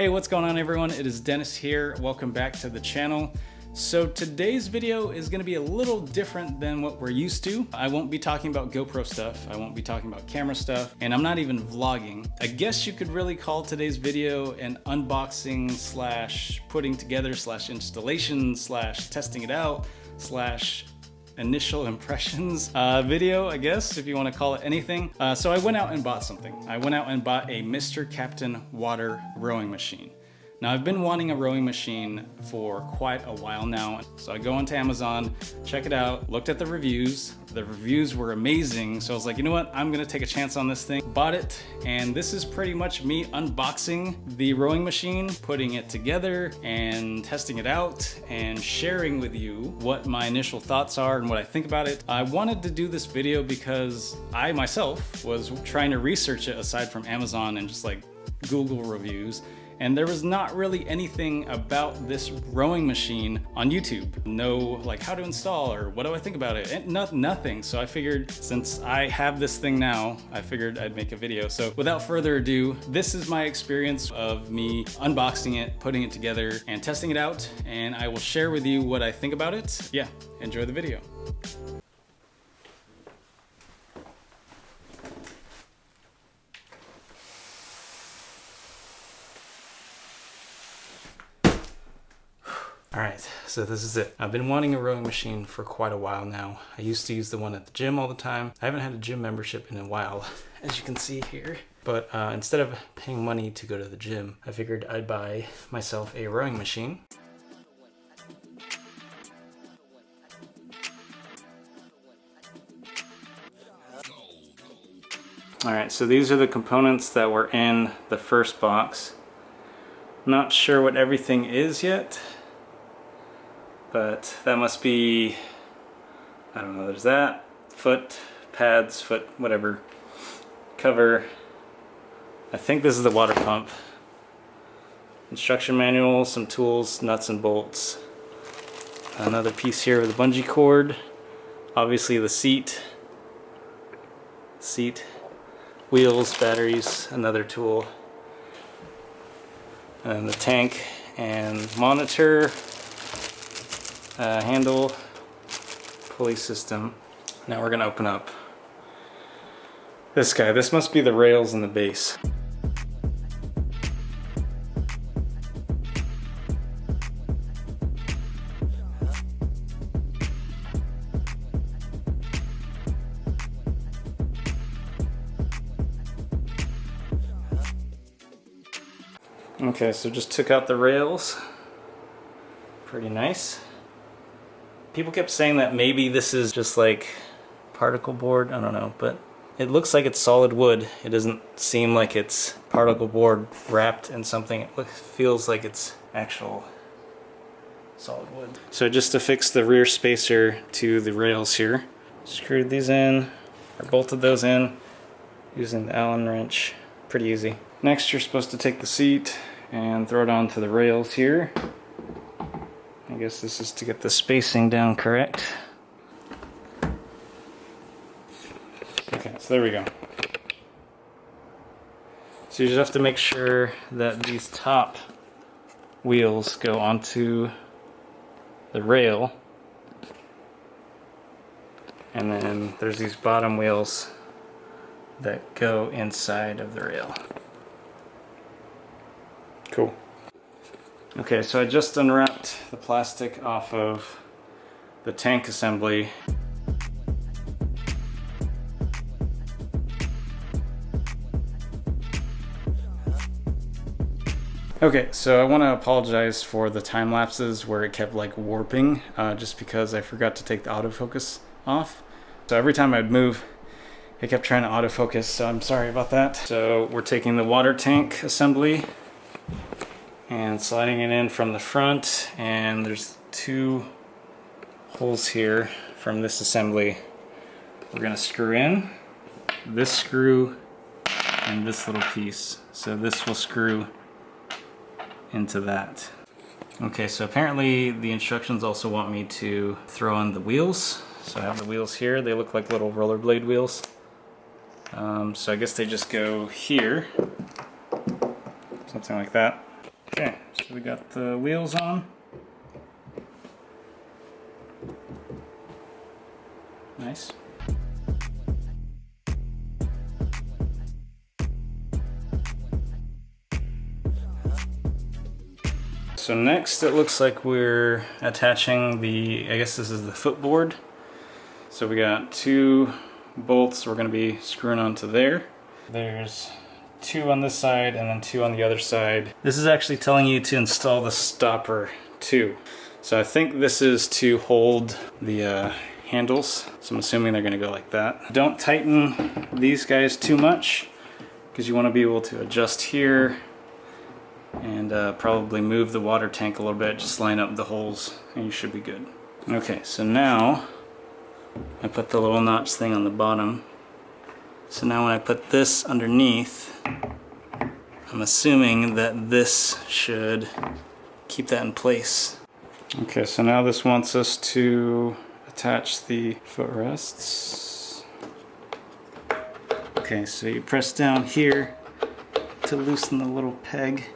Hey, what's going on everyone? It is Dennis here. Welcome back to the channel. So today's video is going to be a little different than what we're used to. I won't be talking about GoPro stuff. I won't be talking about camera stuff, and I'm not even vlogging. I guess you could really call today's video an unboxing slash putting together slash installation slash testing it out slash initial impressions video, I guess, if you want to call it anything. So I went out and bought something. I went out and bought a Mr. Captain water rowing machine. Now I've been wanting a rowing machine for quite a while now. So I go onto Amazon, check it out, looked at the reviews. The reviews were amazing. So I was like, you know what? I'm gonna take a chance on this thing. Bought it, and this is pretty much me unboxing the rowing machine, putting it together and testing it out and sharing with you what my initial thoughts are and what I think about it. I wanted to do this video because I myself was trying to research it aside from Amazon and just like Google reviews. And there was not really anything about this rowing machine on YouTube. No like how to install or what do I think about it, and nothing. So I figured since I have this thing now, I figured I'd make a video. So without further ado, this is my experience of me unboxing it, putting it together and testing it out. And I will share with you what I think about it. Yeah, enjoy the video. Alright, so this is it. I've been wanting a rowing machine for quite a while now. I used to use the one at the gym all the time. I haven't had a gym membership in a while, as you can see here. But instead of paying money to go to the gym, I figured I'd buy myself a rowing machine. Alright, so these are the components that were in the first box. Not sure what everything is yet. But that must be, I don't know, there's that, foot, pads, foot, whatever, cover. I think this is the water pump. Instruction manual, some tools, nuts and bolts. Another piece here with a bungee cord. Obviously the seat, wheels, batteries, another tool. And the tank and monitor. Handle, pulley system. Now we're gonna open up this guy. This must be the rails and the base. Okay, so just took out the rails. Pretty nice. People kept saying that maybe this is just like particle board, I don't know, but it looks like it's solid wood. It doesn't seem like it's particle board wrapped in something. It feels like it's actual solid wood. So just to fix the rear spacer to the rails here, screwed these in, or bolted those in using the Allen wrench. Pretty easy. Next you're supposed to take the seat and throw it onto the rails here. I guess this is to get the spacing down correct. Okay, so there we go. So you just have to make sure that these top wheels go onto the rail. And then there's these bottom wheels that go inside of the rail. Cool. Okay, so I just unwrapped the plastic off of the tank assembly. Okay, so I want to apologize for the time lapses where it kept like warping, just because I forgot to take the autofocus off. So every time I'd move, it kept trying to autofocus, so I'm sorry about that. So we're taking the water tank assembly and sliding it in from the front, and there's two holes here from this assembly. We're gonna screw in this screw and this little piece. So this will screw into that. Okay, so apparently the instructions also want me to throw in the wheels. So I have the wheels here. They look like little rollerblade wheels. So I guess they just go here, something like that. Okay, so we got the wheels on. Nice. So next it looks like we're attaching the, I guess this is the footboard. So we got 2 bolts we're going to be screwing onto there. There's 2 on this side and then 2 on the other side. This is actually telling you to install the stopper too. So I think this is to hold the handles. So I'm assuming they're going to go like that. Don't tighten these guys too much because you want to be able to adjust here and probably move the water tank a little bit. Just line up the holes and you should be good. Okay, so now I put the little notch thing on the bottom. So now when I put this underneath, I'm assuming that this should keep that in place. Okay, so now this wants us to attach the footrests. Okay, so you press down here to loosen the little peg.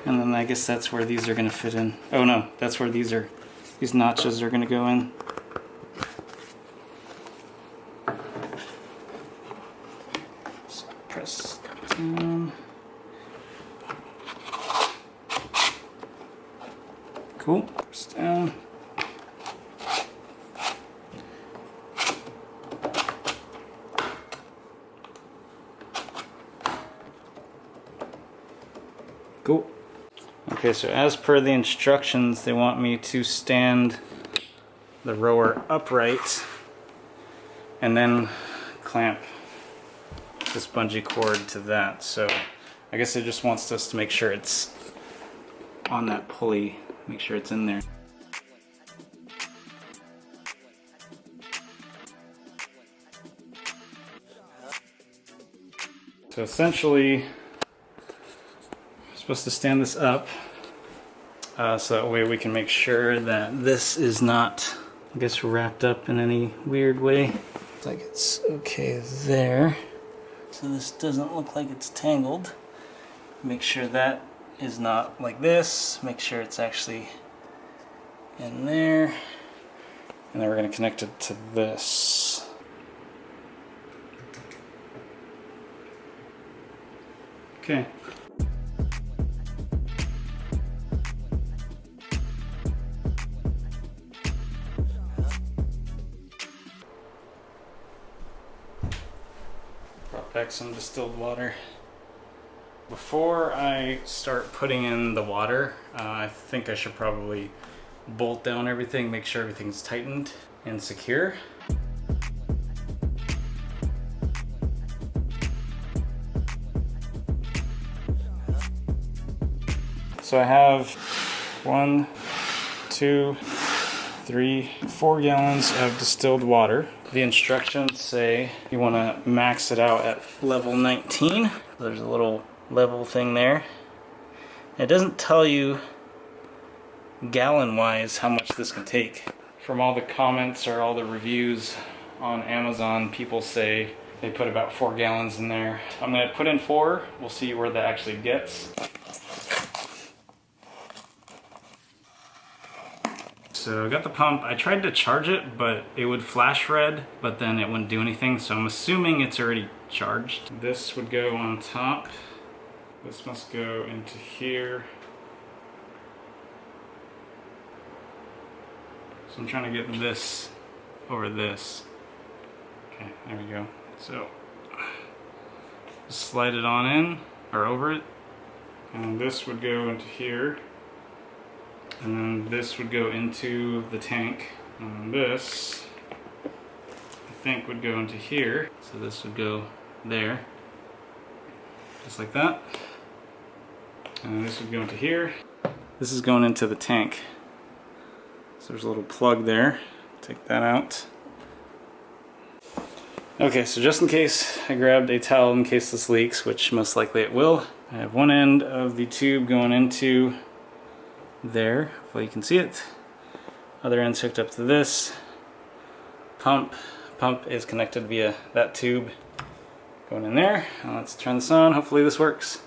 And then I guess that's where these are going to fit in. Oh no, that's where these notches are going to go in. So press down. Cool. Press down. Cool. Okay, so as per the instructions, they want me to stand the rower upright and then clamp this bungee cord to that. So I guess it just wants us to make sure it's on that pulley, make sure it's in there. So essentially, supposed to stand this up so that way we can make sure that this is not, I guess, wrapped up in any weird way. Looks like it's okay there. So this doesn't look like it's tangled. Make sure that is not like this. Make sure it's actually in there. And then we're going to connect it to this. Okay. Brought back some distilled water. Before I start putting in the water, I think I should probably bolt down everything, make sure everything's tightened and secure. So I have 1, 2, 3, 4 gallons of distilled water. The instructions say you want to max it out at level 19. There's a little level thing there. It doesn't tell you gallon wise how much this can take. From all the comments or all the reviews on Amazon, people say they put about 4 gallons in there. I'm going to put in 4. We'll see where that actually gets. So I got the pump. I tried to charge it, but it would flash red, but then it wouldn't do anything. So I'm assuming it's already charged. This would go on top. This must go into here. So I'm trying to get this over this. Okay, there we go. So just slide it on in, or over it. And this would go into here. And then this would go into the tank. And this, I think, would go into here. So this would go there. Just like that. And this would go into here. This is going into the tank. So there's a little plug there. Take that out. Okay, so just in case, I grabbed a towel in case this leaks, which most likely it will. I have one end of the tube going into there. Hopefully you can see it. Other end's hooked up to this. Pump is connected via that tube going in there. Now let's turn this on. Hopefully this works.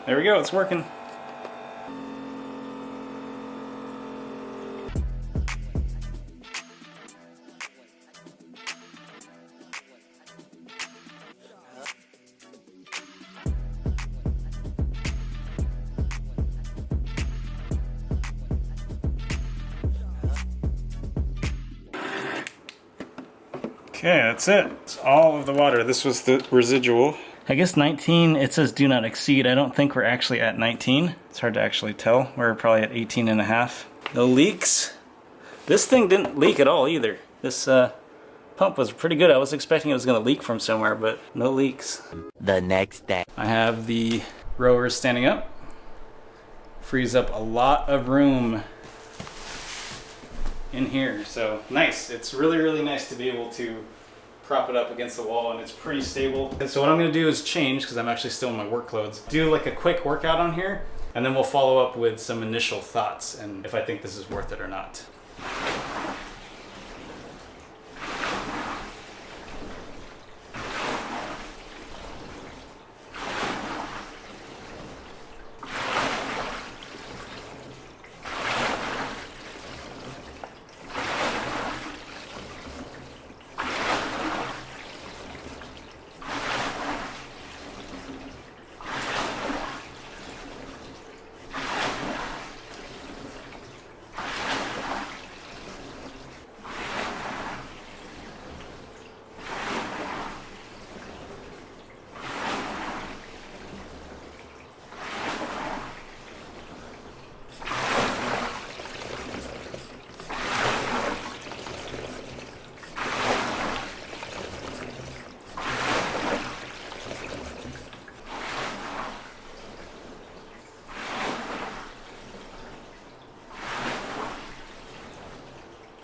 There we go, it's working. Okay, that's it. It's all of the water. This was the residual. I guess 19, it says do not exceed. I don't think we're actually at 19. It's hard to actually tell. We're probably at 18 and a half. No leaks. This thing didn't leak at all either. This pump was pretty good. I was expecting it was gonna leak from somewhere, but no leaks. The next day. I have the rowers standing up. Frees up a lot of room in here, so nice. It's really, really nice to be able to prop it up against the wall, and it's pretty stable. And so what I'm gonna do is change, because I'm actually still in my work clothes, do like a quick workout on here, and then we'll follow up with some initial thoughts and if I think this is worth it or not.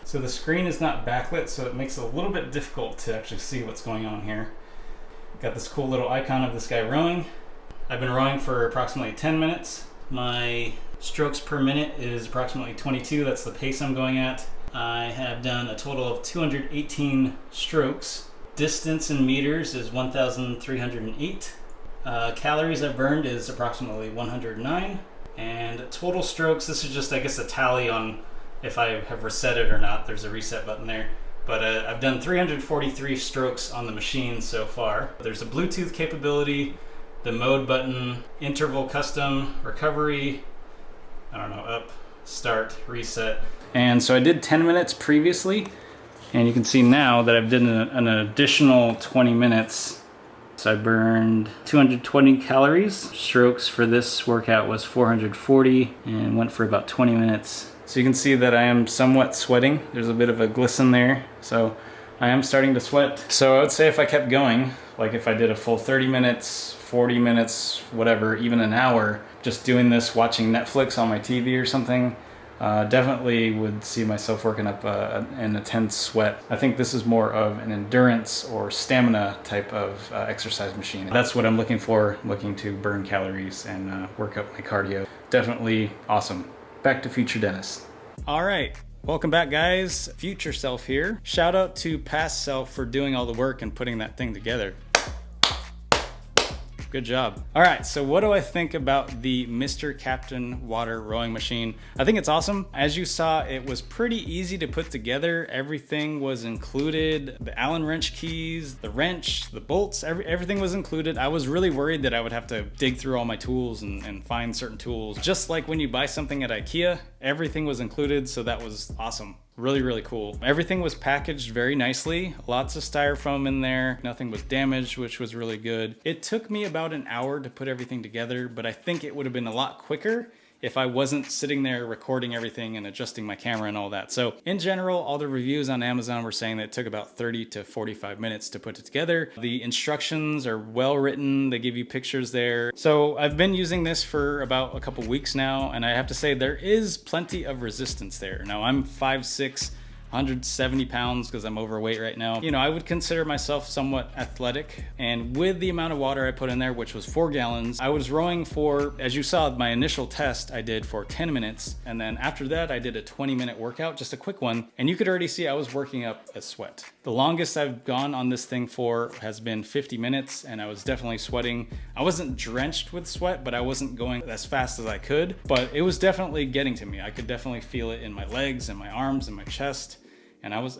So the screen is not backlit, so it makes it a little bit difficult to actually see what's going on here. Got this cool little icon of this guy rowing. I've been rowing for approximately 10 minutes. My strokes per minute is approximately 22. That's the pace I'm going at. I have done a total of 218 strokes. Distance in meters is 1,308. Calories I've burned is approximately 109. And total strokes, this is just, I guess, a tally on if I have reset it or not. There's a reset button there. But I've done 343 strokes on the machine so far. There's a Bluetooth capability, the mode button, interval custom, recovery, I don't know, up, start, reset. And so I did 10 minutes previously, and you can see now that I've done an additional 20 minutes. So I burned 220 calories. Strokes for this workout was 440 and went for about 20 minutes. So you can see that I am somewhat sweating. There's a bit of a glisten there. So I am starting to sweat. So I would say if I kept going, like if I did a full 30 minutes, 40 minutes, whatever, even an hour, just doing this, watching Netflix on my TV or something, definitely would see myself working up an intense sweat. I think this is more of an endurance or stamina type of exercise machine. That's what I'm looking for, looking to burn calories and work up my cardio. Definitely awesome. Back to future Dennis. All right, welcome back, guys. Future self here. Shout out to past self for doing all the work and putting that thing together. Good job. All right, so what do I think about the Mr. Captain water rowing machine? I think it's awesome. As you saw, it was pretty easy to put together. Everything was included. The Allen wrench keys, the wrench, the bolts, everything was included. I was really worried that I would have to dig through all my tools and find certain tools. Just like when you buy something at IKEA, everything was included, so that was awesome. Really, really cool. Everything was packaged very nicely. Lots of styrofoam in there. Nothing was damaged, which was really good. It took me about an hour to put everything together, but I think it would have been a lot quicker if I wasn't sitting there recording everything and adjusting my camera and all that. So in general, all the reviews on Amazon were saying that it took about 30 to 45 minutes to put it together. The instructions are well written. They give you pictures there. So I've been using this for about a couple weeks now, and I have to say there is plenty of resistance there. Now I'm 5'6". 170 pounds because I'm overweight right now. You know, I would consider myself somewhat athletic, and with the amount of water I put in there, which was 4 gallons, I was rowing for, as you saw, my initial test I did for 10 minutes, and then after that I did a 20-minute workout, just a quick one, and you could already see I was working up a sweat. The longest I've gone on this thing for has been 50 minutes, and I was definitely sweating. I wasn't drenched with sweat, but I wasn't going as fast as I could, but it was definitely getting to me. I could definitely feel it in my legs and my arms and my chest, and I was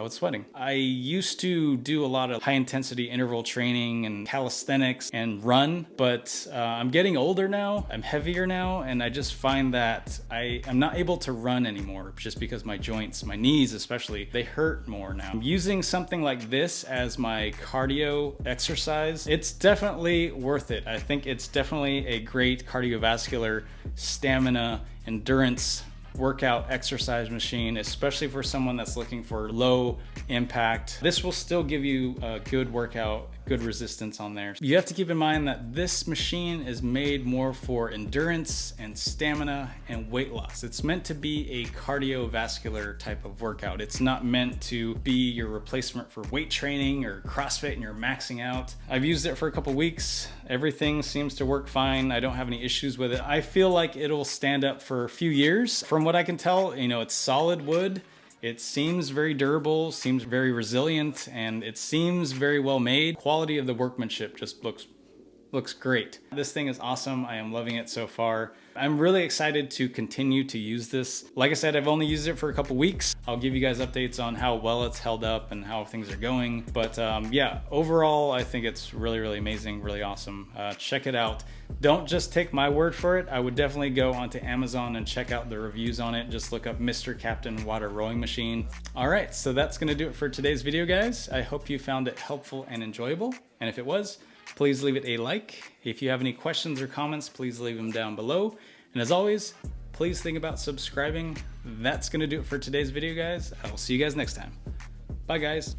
sweating. I used to do a lot of high intensity interval training and calisthenics and run, but I'm getting older now, I'm heavier now, and I just find that I'm not able to run anymore just because my joints, my knees especially, they hurt more now. I'm using something like this as my cardio exercise. It's definitely worth it. I think it's definitely a great cardiovascular stamina endurance workout exercise machine, especially for someone that's looking for low impact. This will still give you a good workout, good resistance on there. You have to keep in mind that this machine is made more for endurance and stamina and weight loss. It's meant to be a cardiovascular type of workout. It's not meant to be your replacement for weight training or CrossFit and you're maxing out. I've used it for a couple weeks. Everything seems to work fine. I don't have any issues with it. I feel like it'll stand up for a few years. From what I can tell, you know, it's solid wood. It seems very durable, seems very resilient, and it seems very well made. Quality of the workmanship just looks great. This thing is awesome. I am loving it so far. I'm really excited to continue to use this. Like I said, I've only used it for a couple weeks. I'll give you guys updates on how well it's held up and how things are going. But yeah, overall, I think it's really, really amazing, really awesome. Check it out. Don't just take my word for it. I would definitely go onto Amazon and check out the reviews on it. Just look up Mr. Captain Water Rowing Machine. All right, so that's gonna do it for today's video, guys. I hope you found it helpful and enjoyable. And if it was, please leave it a like. If you have any questions or comments, please leave them down below. And as always, please think about subscribing. That's gonna do it for today's video, guys. I will see you guys next time. Bye, guys.